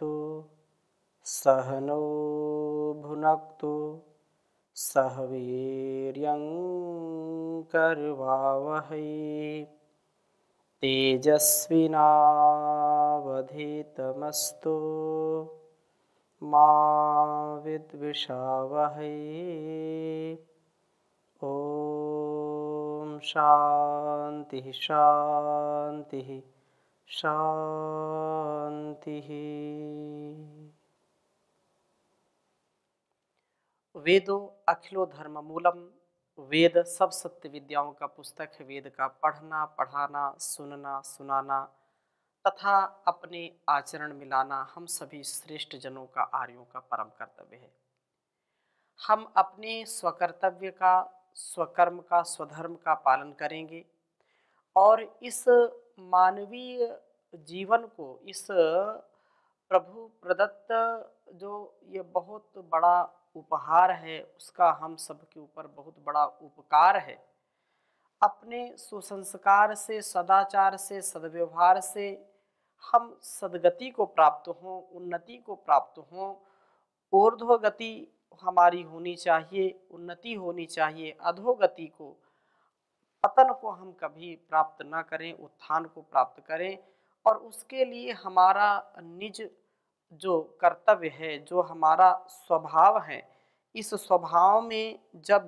भुनक्तु सह नो भुनक्तु सह वीर्यं करवावहै तेजस्विनावधीतमस्तु मा विद्विषावहै। ओम शांति शांति शांति। वेदो अखिलो धर्म मूलम, वेद सब सत्य विद्याओं का पुस्तक है। वेद का पढ़ना, पढ़ाना, सुनना, सुनाना तथा अपने आचरण में लाना हम सभी श्रेष्ठ जनों का, आर्यों का परम कर्तव्य है। हम अपने स्वकर्तव्य का, स्वकर्म का, स्वधर्म का पालन करेंगे और इस मानवीय जीवन को, इस प्रभु प्रदत्त जो ये बहुत बड़ा उपहार है, उसका हम सबके ऊपर बहुत बड़ा उपकार है। अपने सुसंस्कार से, सदाचार से, सद्व्यवहार से हम सद्गति को प्राप्त हों, उन्नति को प्राप्त हों। ऊर्ध्वगति हमारी होनी चाहिए, उन्नति होनी चाहिए। अधोगति को, पतन को हम कभी प्राप्त ना करें, उत्थान को प्राप्त करें। और उसके लिए हमारा निज जो कर्तव्य है, जो हमारा स्वभाव है, इस स्वभाव में जब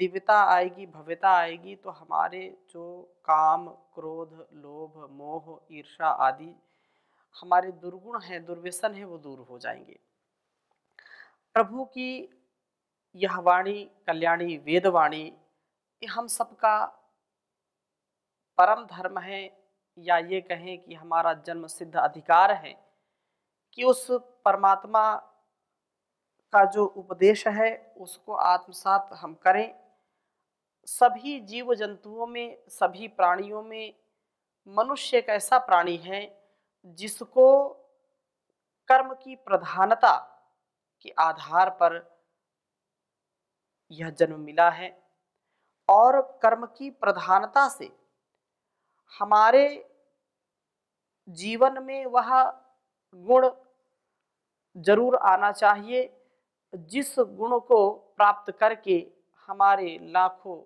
दिव्यता आएगी, भव्यता आएगी, तो हमारे जो काम, क्रोध, लोभ, मोह, ईर्ष्या आदि हमारे दुर्गुण हैं, दुर्व्यसन हैं, वो दूर हो जाएंगे। प्रभु की यह वाणी, कल्याणी वेदवाणी, ये हम सबका परम धर्म है, या ये कहें कि हमारा जन्म सिद्ध अधिकार है कि उस परमात्मा का जो उपदेश है उसको आत्मसात हम करें। सभी जीव जंतुओं में, सभी प्राणियों में मनुष्य एक ऐसा प्राणी है जिसको कर्म की प्रधानता के आधार पर यह जन्म मिला है, और कर्म की प्रधानता से हमारे जीवन में वह गुण जरूर आना चाहिए जिस गुण को प्राप्त करके हमारे लाखों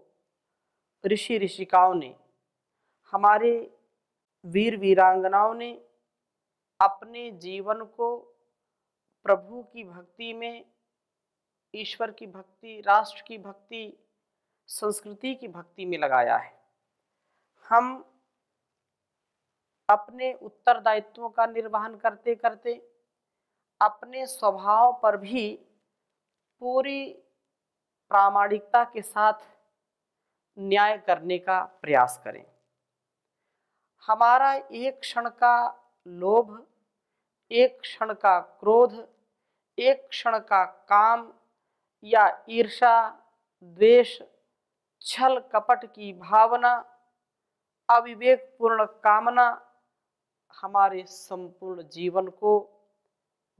ऋषि ऋषिकाओं ने, हमारे वीर वीरांगनाओं ने अपने जीवन को प्रभु की भक्ति में, ईश्वर की भक्ति, राष्ट्र की भक्ति, संस्कृति की भक्ति में लगाया है। हम अपने उत्तरदायित्वों का निर्वहन करते करते अपने स्वभाव पर भी पूरी प्रामाणिकता के साथ न्याय करने का प्रयास करें। हमारा एक क्षण का लोभ, एक क्षण का क्रोध, एक क्षण का काम या ईर्ष्या, द्वेष, छल कपट की भावना, अविवेकपूर्ण कामना हमारे संपूर्ण जीवन को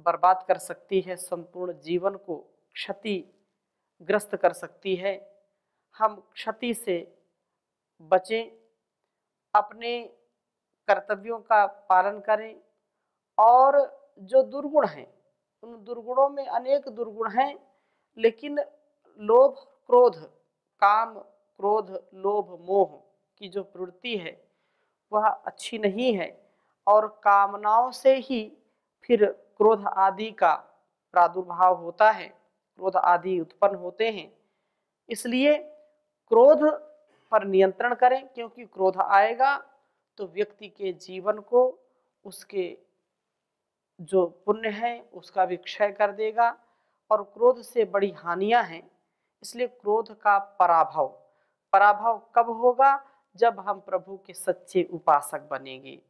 बर्बाद कर सकती है, संपूर्ण जीवन को क्षतिग्रस्त कर सकती है। हम क्षति से बचें, अपने कर्तव्यों का पालन करें, और जो दुर्गुण हैं, उन दुर्गुणों में अनेक दुर्गुण हैं, लेकिन लोभ, क्रोध, काम, क्रोध, लोभ, मोह की जो प्रवृत्ति है वह अच्छी नहीं है, और कामनाओं से ही फिर क्रोध आदि का प्रादुर्भाव होता है, क्रोध आदि उत्पन्न होते हैं। इसलिए क्रोध पर नियंत्रण करें, क्योंकि क्रोध आएगा तो व्यक्ति के जीवन को, उसके जो पुण्य है उसका भी क्षय कर देगा, और क्रोध से बड़ी हानियां हैं। इसलिए क्रोध का पराभव कब होगा? जब हम प्रभु के सच्चे उपासक बनेंगे।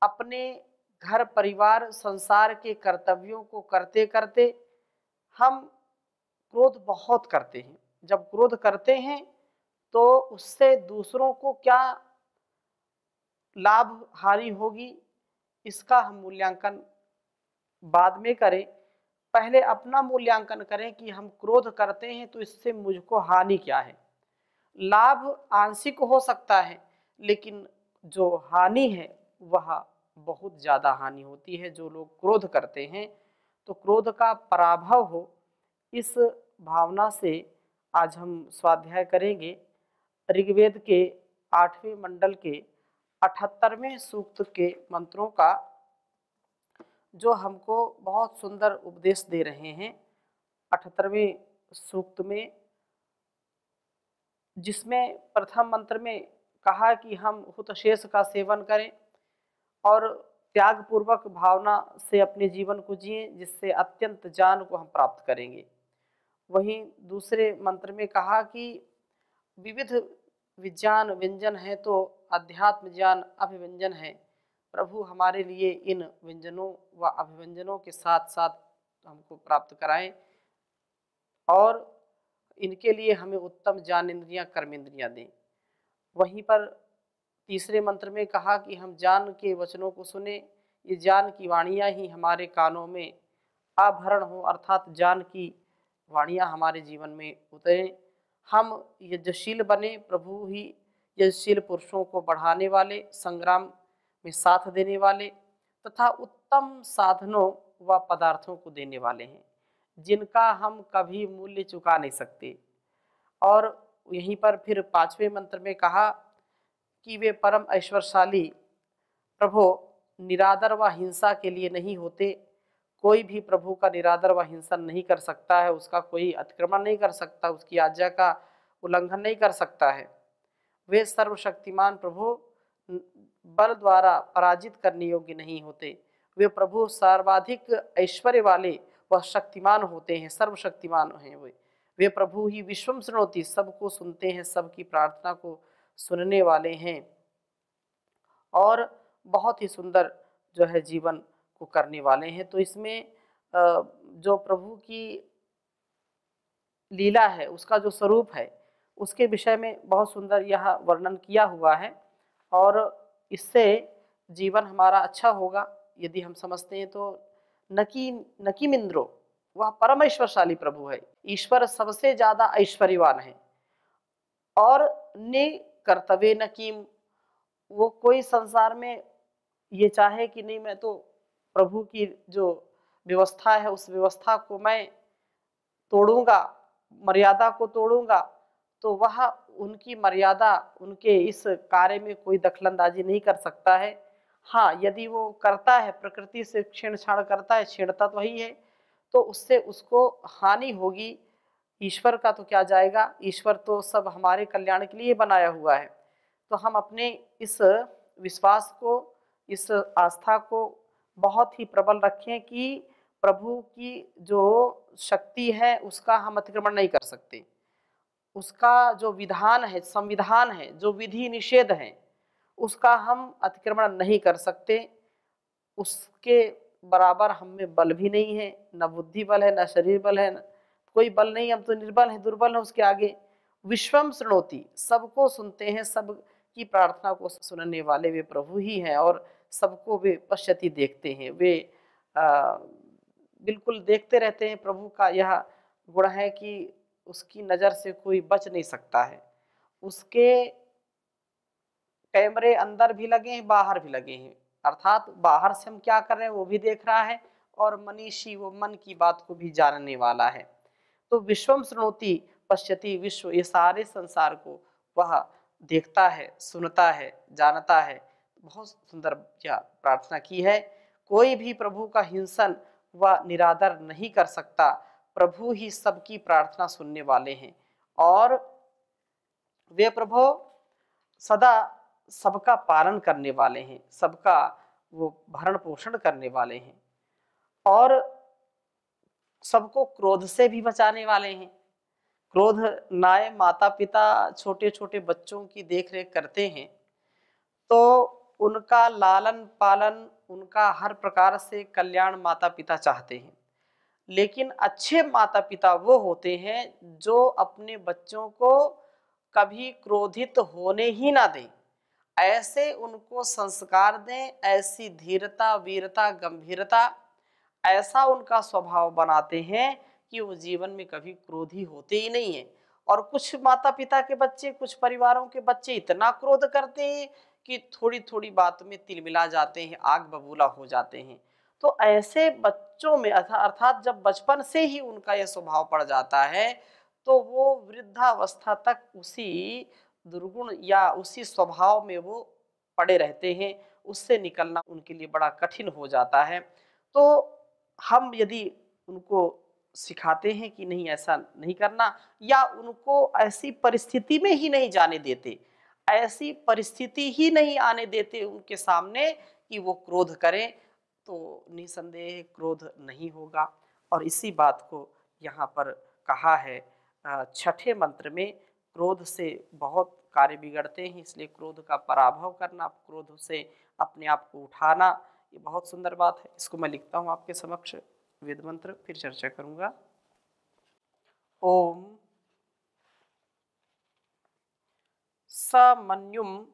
अपने घर, परिवार, संसार के कर्तव्यों को करते करते हम क्रोध बहुत करते हैं। जब क्रोध करते हैं तो उससे दूसरों को क्या लाभ हानि होगी, इसका हम मूल्यांकन बाद में करें। पहले अपना मूल्यांकन करें कि हम क्रोध करते हैं तो इससे मुझको हानि क्या है। लाभ आंशिक हो सकता है, लेकिन जो हानि है वह बहुत ज़्यादा हानि होती है। जो लोग क्रोध करते हैं तो क्रोध का पराभव हो, इस भावना से आज हम स्वाध्याय करेंगे ऋग्वेद के 8वें मंडल के 78वें सूक्त के मंत्रों का, जो हमको बहुत सुंदर उपदेश दे रहे हैं। 78वें सूक्त में, जिसमें प्रथम मंत्र में कहा कि हम हुतशेष का सेवन करें और त्याग पूर्वक भावना से अपने जीवन को जिएं, जिससे अत्यंत ज्ञान को हम प्राप्त करेंगे। वहीं दूसरे मंत्र में कहा कि विविध विज्ञान व्यंजन है तो अध्यात्म ज्ञान अभिव्यंजन है। प्रभु हमारे लिए इन व्यंजनों व अभिव्यंजनों के साथ साथ हमको प्राप्त कराएं और इनके लिए हमें उत्तम ज्ञान इंद्रियां कर्म इंद्रियां दें। वहीं पर तीसरे मंत्र में कहा कि हम ज्ञान के वचनों को सुने, ये ज्ञान की वाणियाँ ही हमारे कानों में आभरण हो, अर्थात ज्ञान की वाणियाँ हमारे जीवन में उतरें। हम यज्ञशील बने, प्रभु ही यज्ञशील पुरुषों को बढ़ाने वाले, संग्राम में साथ देने वाले तथा उत्तम साधनों व पदार्थों को देने वाले हैं, जिनका हम कभी मूल्य चुका नहीं सकते। और यहीं पर फिर 5वें मंत्र में कहा कि वे परम ऐश्वर्यशाली प्रभु निरादर व हिंसा के लिए नहीं होते। कोई भी प्रभु का निरादर व हिंसा नहीं कर सकता है, उसका कोई अतिक्रमण नहीं कर सकता, उसकी आज्ञा का उल्लंघन नहीं कर सकता है। वे सर्वशक्तिमान प्रभु बल द्वारा पराजित करने योग्य नहीं होते। वे प्रभु सर्वाधिक ऐश्वर्य वाले व शक्तिमान होते हैं, सर्वशक्तिमान हैं। वे प्रभु ही विश्वम शृणोति, सबको सुनते हैं, सबकी प्रार्थना को सुनने वाले हैं और बहुत ही सुंदर जो है जीवन को करने वाले हैं। तो इसमें जो प्रभु की लीला है, उसका जो स्वरूप है, उसके विषय में बहुत सुंदर यह वर्णन किया हुआ है और इससे जीवन हमारा अच्छा होगा यदि हम समझते हैं। तो नकीमिंद्रो, वह परम ऐश्वर्यशाली प्रभु है, ईश्वर सबसे ज्यादा ऐश्वर्यवान है। और ने कर्तव्य नकीम, वो कोई संसार में ये चाहे कि नहीं मैं तो प्रभु की जो व्यवस्था है उस व्यवस्था को मैं तोड़ूंगा, मर्यादा को तोड़ूंगा, तो वह उनकी मर्यादा, उनके इस कार्य में कोई दखलंदाजी नहीं कर सकता है। हाँ, यदि वो करता है, प्रकृति से छेड़छाड़ करता है, छेड़ता तो वही है, तो उससे उसको हानि होगी। ईश्वर का तो क्या जाएगा, ईश्वर तो सब हमारे कल्याण के लिए बनाया हुआ है। तो हम अपने इस विश्वास को, इस आस्था को बहुत ही प्रबल रखें कि प्रभु की जो शक्ति है उसका हम अतिक्रमण नहीं कर सकते। उसका जो विधान है, संविधान है, जो विधि निषेध है, उसका हम अतिक्रमण नहीं कर सकते। उसके बराबर हम में बल भी नहीं है, न बुद्धि बल है, न शरीर बल है, कोई बल नहीं, हम तो निर्बल हैं, दुर्बल हैं उसके आगे। विश्वम शृणोति, सबको सुनते हैं, सब की प्रार्थना को सुनने वाले वे प्रभु ही हैं और सबको वे पश्यति, देखते हैं। वे बिल्कुल देखते रहते हैं। प्रभु का यह गुण है कि उसकी नज़र से कोई बच नहीं सकता है। उसके कैमरे अंदर भी लगे हैं, बाहर भी लगे हैं, अर्थात बाहर से हम क्या कर रहे हैं वो भी देख रहा है और मनीषी, वो मन की बात को भी जानने वाला है। तो विश्वम शृणोति पश्यति, विश्व, ये सारे संसार को वह देखता है, सुनता है, जानता है। बहुत सुंदर क्या प्रार्थना की है। कोई भी प्रभु का हिंसन व निरादर नहीं कर सकता। प्रभु ही सबकी प्रार्थना सुनने वाले हैं और वे प्रभु सदा सबका पालन करने वाले हैं, सबका वो भरण पोषण करने वाले हैं और सबको क्रोध से भी बचाने वाले हैं। क्रोध नाय माता पिता छोटे छोटे बच्चों की देखरेख करते हैं तो उनका लालन पालन, उनका हर प्रकार से कल्याण माता पिता चाहते हैं। लेकिन अच्छे माता पिता वो होते हैं जो अपने बच्चों को कभी क्रोधित होने ही ना दें, ऐसे उनको संस्कार दें, ऐसी धीरता, वीरता, गंभीरता, ऐसा उनका स्वभाव बनाते हैं कि वो जीवन में कभी क्रोधी होते ही नहीं है। और कुछ माता पिता के बच्चे, कुछ परिवारों के बच्चे इतना क्रोध करते हैं कि थोड़ी थोड़ी बात में तिलमिला जाते हैं, आग बबूला हो जाते हैं। तो ऐसे बच्चों में अर्थात जब बचपन से ही उनका यह स्वभाव पड़ जाता है, तो वो वृद्धावस्था तक उसी दुर्गुण या उसी स्वभाव में वो पड़े रहते हैं, उससे निकलना उनके लिए बड़ा कठिन हो जाता है। तो हम यदि उनको सिखाते हैं कि नहीं ऐसा नहीं करना, या उनको ऐसी परिस्थिति में ही नहीं जाने देते, ऐसी परिस्थिति ही नहीं आने देते उनके सामने कि वो क्रोध करें, तो निसंदेह क्रोध नहीं होगा। और इसी बात को यहाँ पर कहा है छठे मंत्र में, क्रोध से बहुत कार्य बिगड़ते हैं, इसलिए क्रोध का पराभव करना, क्रोध से अपने आप को उठाना, ये बहुत सुंदर बात है। इसको मैं लिखता हूँ आपके समक्ष, वेद मंत्र फिर चर्चा करूंगा। ओम समन्युम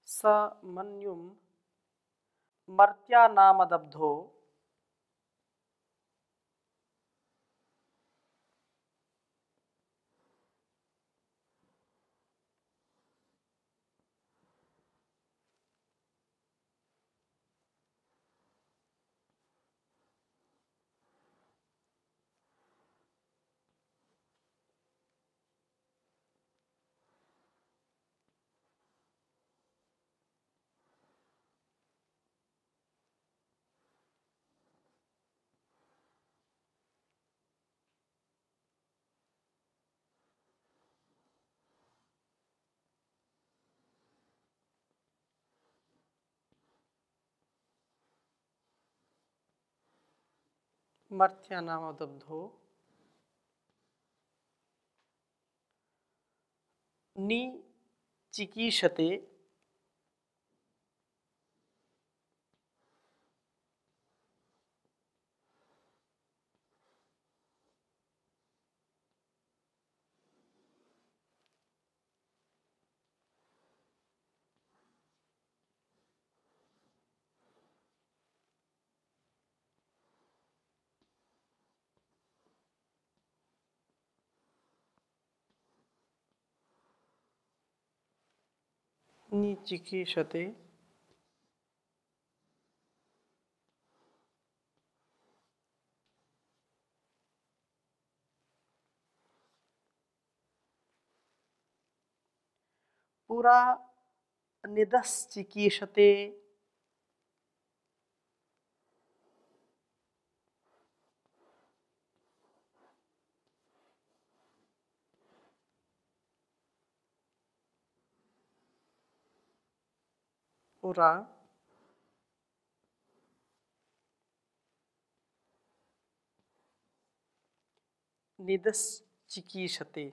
समन्युम मर्त्यानामदब्धो मर्त्यानामदब्धो निचिकीषते निचिकीषते पुरा निदश्चिकीषते पुरा निदश्चिकीषते।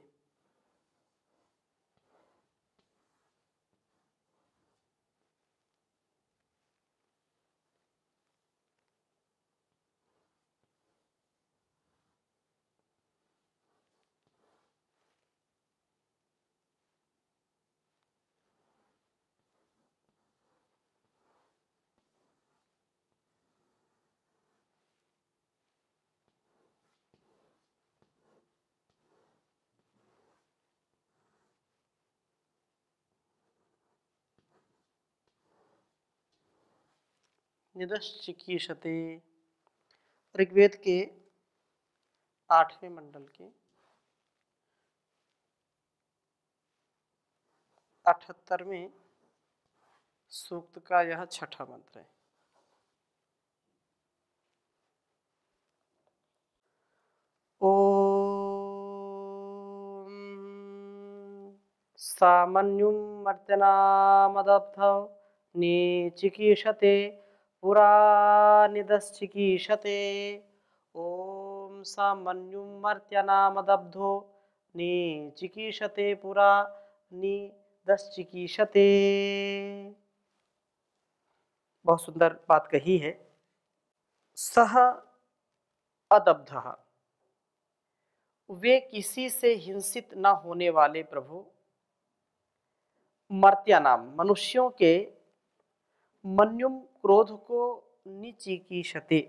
निदश्चिकीषते ऋग्वेद के 8वें मंडल के 78वें सूक्त का यह छठा मंत्र है। ओम सामन्युम मर्त्यनामदब्धौ निचिकीषते पुरा निदश्चिकीषते। ओम सामन्युम मर्त्यनामदब्धो निचिकीषते पुरा निदश्चिकीषते। बहुत सुंदर बात कही है। सह अदब्धः, वे किसी से हिंसित न होने वाले प्रभु मर्त्यानाम मनुष्यों के मन्युम क्रोध को निचिकीषते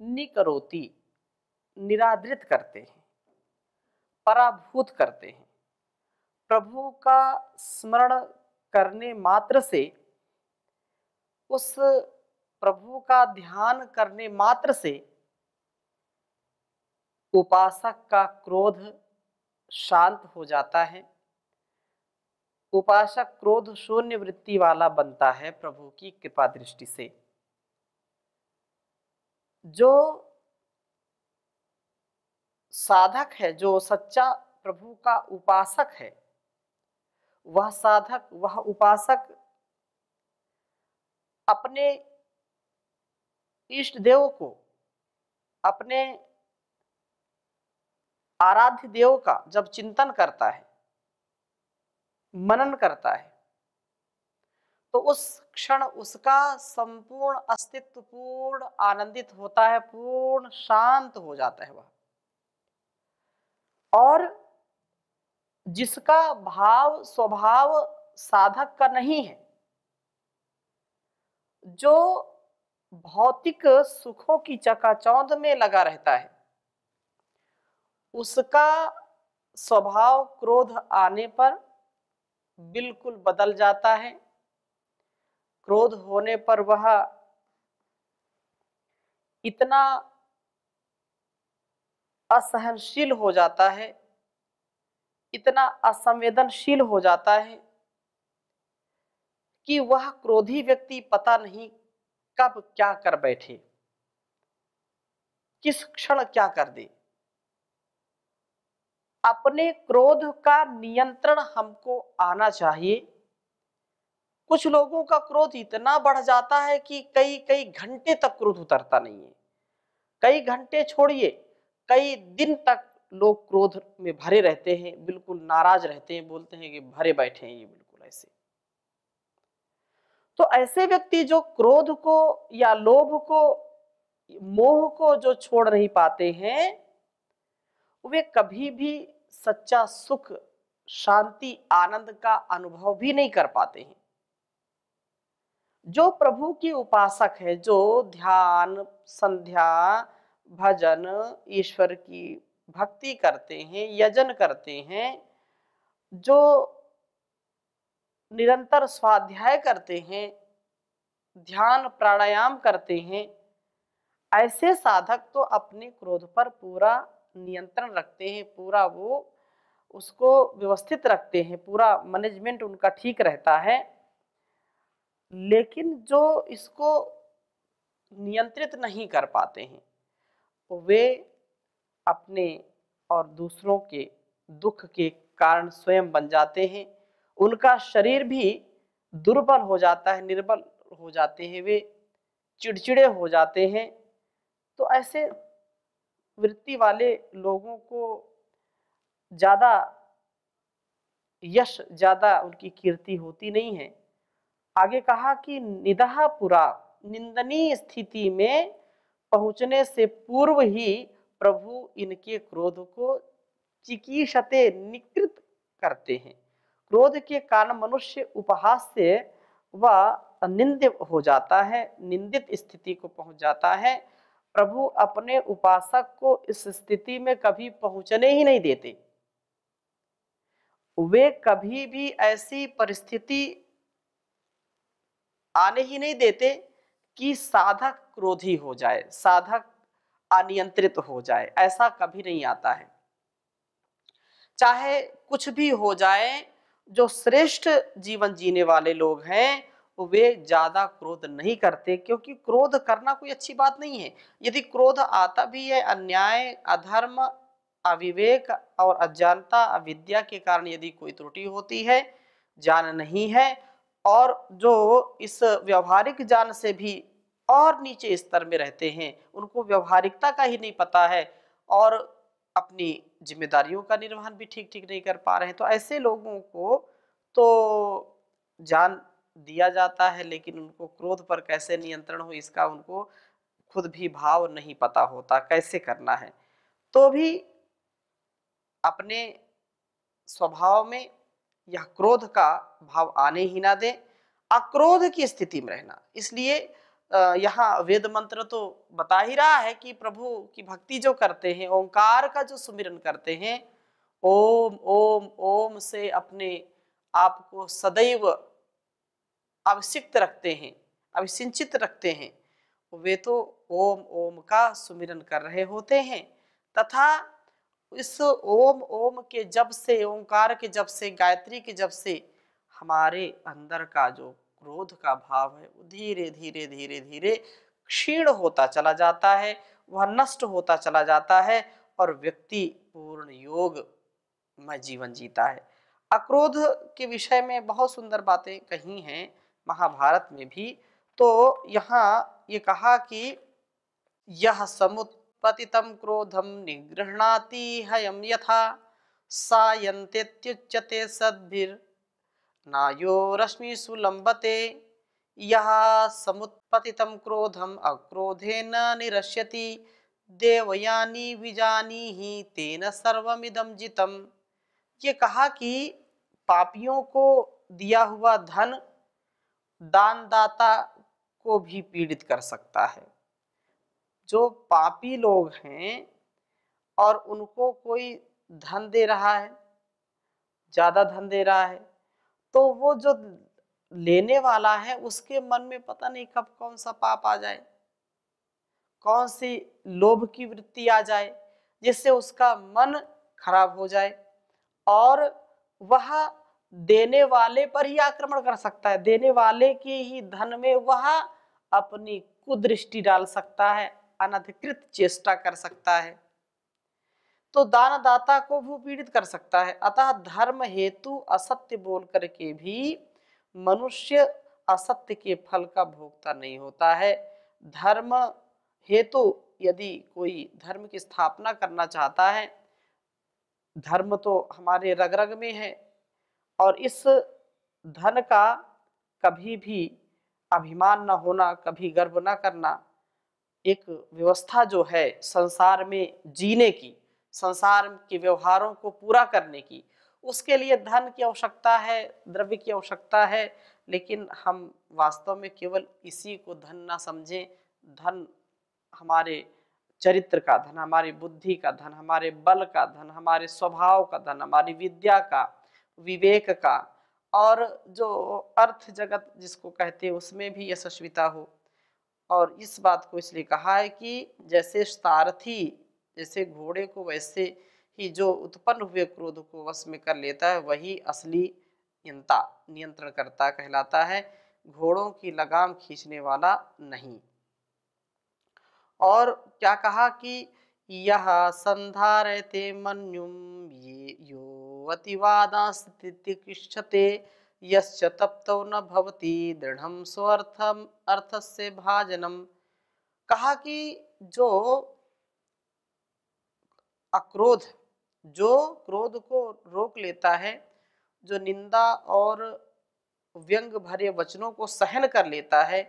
निकरोति निरादृत करते हैं, पराभूत करते हैं। प्रभु का स्मरण करने मात्र से, उस प्रभु का ध्यान करने मात्र से उपासक का क्रोध शांत हो जाता है। उपासक क्रोध शून्य वृत्ति वाला बनता है प्रभु की कृपा दृष्टि से। जो साधक है, जो सच्चा प्रभु का उपासक है, वह साधक, वह उपासक अपने इष्ट देव को, अपने आराध्य देव का जब चिंतन करता है, मनन करता है, तो उस क्षण उसका संपूर्ण अस्तित्व पूर्ण आनंदित होता है, पूर्ण शांत हो जाता है वह। और जिसका भाव स्वभाव साधक का नहीं है, जो भौतिक सुखों की चकाचौंध में लगा रहता है, उसका स्वभाव क्रोध आने पर बिल्कुल बदल जाता है। क्रोध होने पर वह इतना असहनशील हो जाता है, इतना असंवेदनशील हो जाता है कि वह क्रोधी व्यक्ति पता नहीं कब क्या कर बैठे, किस क्षण क्या कर दे। अपने क्रोध का नियंत्रण हमको आना चाहिए। कुछ लोगों का क्रोध इतना बढ़ जाता है कि कई कई घंटे तक क्रोध उतरता नहीं है। कई घंटे छोड़िए, कई दिन तक लोग क्रोध में भरे रहते हैं, बिल्कुल नाराज रहते हैं, बोलते हैं कि भरे बैठे हैं ये बिल्कुल ऐसे। तो ऐसे व्यक्ति जो क्रोध को या लोभ को, मोह को जो छोड़ नहीं पाते हैं, वे कभी भी सच्चा सुख, शांति, आनंद का अनुभव भी नहीं कर पाते हैं। जो प्रभु की उपासक है, जो ध्यान, संध्या, भजन, ईश्वर की भक्ति करते हैं, यजन करते हैं, जो निरंतर स्वाध्याय करते हैं, ध्यान प्राणायाम करते हैं, ऐसे साधक तो अपने क्रोध पर पूरा नियंत्रण रखते हैं, पूरा वो उसको व्यवस्थित रखते हैं, पूरा मैनेजमेंट उनका ठीक रहता है। लेकिन जो इसको नियंत्रित नहीं कर पाते हैं, वे अपने और दूसरों के दुख के कारण स्वयं बन जाते हैं। उनका शरीर भी दुर्बल हो जाता है, निर्बल हो जाते हैं, वे चिड़चिड़े हो जाते हैं। तो ऐसे वृत्ति वाले लोगों को ज़्यादा यश, ज़्यादा उनकी कीर्ति होती नहीं है। आगे कहा कि निदहा पुरा, निंदनीय स्थिति में पहुंचने से पूर्व ही प्रभु इनके क्रोध को चिकीषते निकृत करते हैं। क्रोध के कारण मनुष्य उपहास से वह निंद्य हो जाता है, निंदित स्थिति को पहुंच जाता है। प्रभु अपने उपासक को इस स्थिति में कभी पहुंचने ही नहीं देते। वे कभी भी ऐसी परिस्थिति आने ही नहीं देते कि साधक क्रोधी हो जाए, साधक अनियंत्रित हो जाए, ऐसा कभी नहीं आता है। चाहे कुछ भी हो जाए, जो श्रेष्ठ जीवन जीने वाले लोग हैं वे ज्यादा क्रोध नहीं करते, क्योंकि क्रोध करना कोई अच्छी बात नहीं है। यदि क्रोध आता भी है अन्याय, अधर्म, अविवेक और अज्ञानता, अविद्या के कारण यदि कोई त्रुटि होती है, ज्ञान नहीं है, और जो इस व्यवहारिक ज्ञान से भी और नीचे स्तर में रहते हैं, उनको व्यवहारिकता का ही नहीं पता है और अपनी जिम्मेदारियों का निर्वहन भी ठीक ठीक नहीं कर पा रहे हैं, तो ऐसे लोगों को तो ज्ञान दिया जाता है, लेकिन उनको क्रोध पर कैसे नियंत्रण हो इसका उनको खुद भी भाव नहीं पता होता, कैसे करना है। तो भी अपने स्वभाव में यह क्रोध का भाव आने ही ना दें, अक्रोध की स्थिति में रहना। इसलिए यहाँ वेद मंत्र तो बता ही रहा है कि प्रभु की भक्ति जो करते हैं, ओंकार का जो सुमिरन करते हैं, ओम ओम ओम से अपने आप को सदैव अभिषिक्त रखते हैं, अभिसिंचित रखते हैं, वे तो ओम ओम का सुमिरन कर रहे होते हैं। तथा इस ओम ओम के जप से, ओंकार के जप से, गायत्री के जप से हमारे अंदर का जो क्रोध का भाव है वो धीरे धीरे धीरे धीरे क्षीण होता चला जाता है, वह नष्ट होता चला जाता है और व्यक्ति पूर्ण योग में जीवन जीता है। अक्रोध के विषय में बहुत सुंदर बातें कही हैं महाभारत में भी। तो यहाँ ये कहा कि यह समुत्पतितं क्रोधम निगृह्णाति हयम यथा सायन्तेत्युच्यते सद्भिर् नायो रश्मिषु लम्बते। यह समुत्पतितं क्रोधम अक्रोधेन निरस्यति देवयानी विजानीहि तेन सर्वमिदं जितम्। ये कहा कि पापियों को दिया हुआ धन दानदाता को भी पीड़ित कर सकता है। जो पापी लोग हैं और उनको कोई धन दे रहा है, ज्यादा धन दे रहा है, तो वो जो लेने वाला है उसके मन में पता नहीं कब कौन सा पाप आ जाए, कौन सी लोभ की वृत्ति आ जाए, जिससे उसका मन खराब हो जाए और वह देने वाले पर ही आक्रमण कर सकता है, देने वाले के ही धन में वह अपनी कुदृष्टि डाल सकता है, अनधिकृत चेष्टा कर सकता है, तो दानदाता को वो पीड़ित कर सकता है। अतः धर्म हेतु असत्य बोल करके भी मनुष्य असत्य के फल का भोक्ता नहीं होता है। धर्म हेतु यदि कोई धर्म की स्थापना करना चाहता है, धर्म तो हमारे रग रग में है और इस धन का कभी भी अभिमान न होना, कभी गर्व न करना, एक व्यवस्था जो है संसार में जीने की, संसार के व्यवहारों को पूरा करने की, उसके लिए धन की आवश्यकता है, द्रव्य की आवश्यकता है। लेकिन हम वास्तव में केवल इसी को धन ना समझें। धन हमारे चरित्र का धन, हमारी बुद्धि का धन, हमारे बल का धन, हमारे स्वभाव का धन, हमारी विद्या का, विवेक का, और जो अर्थ जगत जिसको कहते हैं उसमें भी यशस्विता हो। और इस बात को इसलिए कहा है कि जैसे सारथी जैसे घोड़े को, वैसे ही जो उत्पन्न हुए क्रोध को वश में कर लेता है वही असली नियंत्रणकर्ता कहलाता है, घोड़ों की लगाम खींचने वाला नहीं। और क्या कहा कि यह संधारयते मन्युम ये यो अतिवादास्तितिक्षते यस्य तप्तो न भवति दृढ़ं स्वर्थम अर्थस्य भाजनम। कहा कि जो अक्रोध, जो क्रोध को रोक लेता है, जो निंदा और व्यंग भरे वचनों को सहन कर लेता है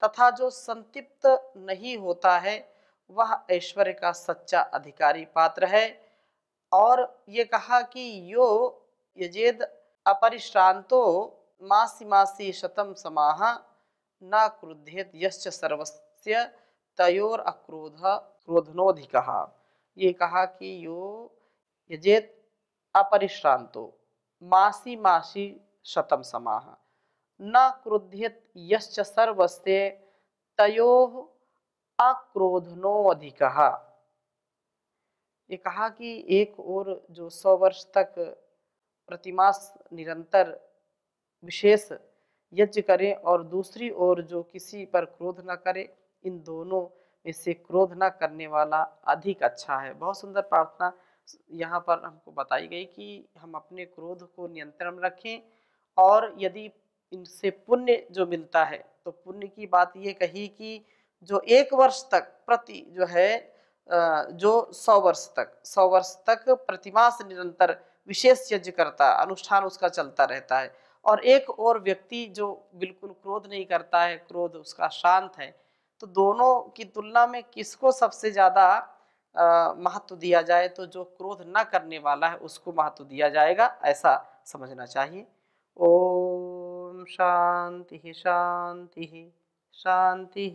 तथा जो संतृप्त नहीं होता है, वह ऐश्वर्य का सच्चा अधिकारी पात्र है। और ये कहा कि यो यजेद अपरिश्रांतो मासी मासी शतम समाह न क्रुध्येत यश्च सर्वस्य तयोर अक्रोध क्रोधनोधिकः। ये कहा कि यो यजेत अपरिश्रांतो मासी मासी शतम समाह न क्रुध्येत यश्च सर्वस्य तयोः अक्रोधनोधिकः। ये कहा कि एक और जो 100 वर्ष तक प्रतिमास निरंतर विशेष यज्ञ करे और दूसरी ओर जो किसी पर क्रोध न करे, इन दोनों में से क्रोध न करने वाला अधिक अच्छा है। बहुत सुंदर प्रार्थना यहाँ पर हमको बताई गई कि हम अपने क्रोध को नियंत्रण में रखें, और यदि इनसे पुण्य जो मिलता है तो पुण्य की बात ये कही कि जो 1 वर्ष तक प्रति जो है जो 100 वर्ष तक प्रतिमास निरंतर विशेष यज्ञ करता, अनुष्ठान उसका चलता रहता है, और एक और व्यक्ति जो बिल्कुल क्रोध नहीं करता है, क्रोध उसका शांत है, तो दोनों की तुलना में किसको सबसे ज़्यादा महत्व दिया जाए तो जो क्रोध न करने वाला है उसको महत्व दिया जाएगा, ऐसा समझना चाहिए। ओम शांति शांति शांति।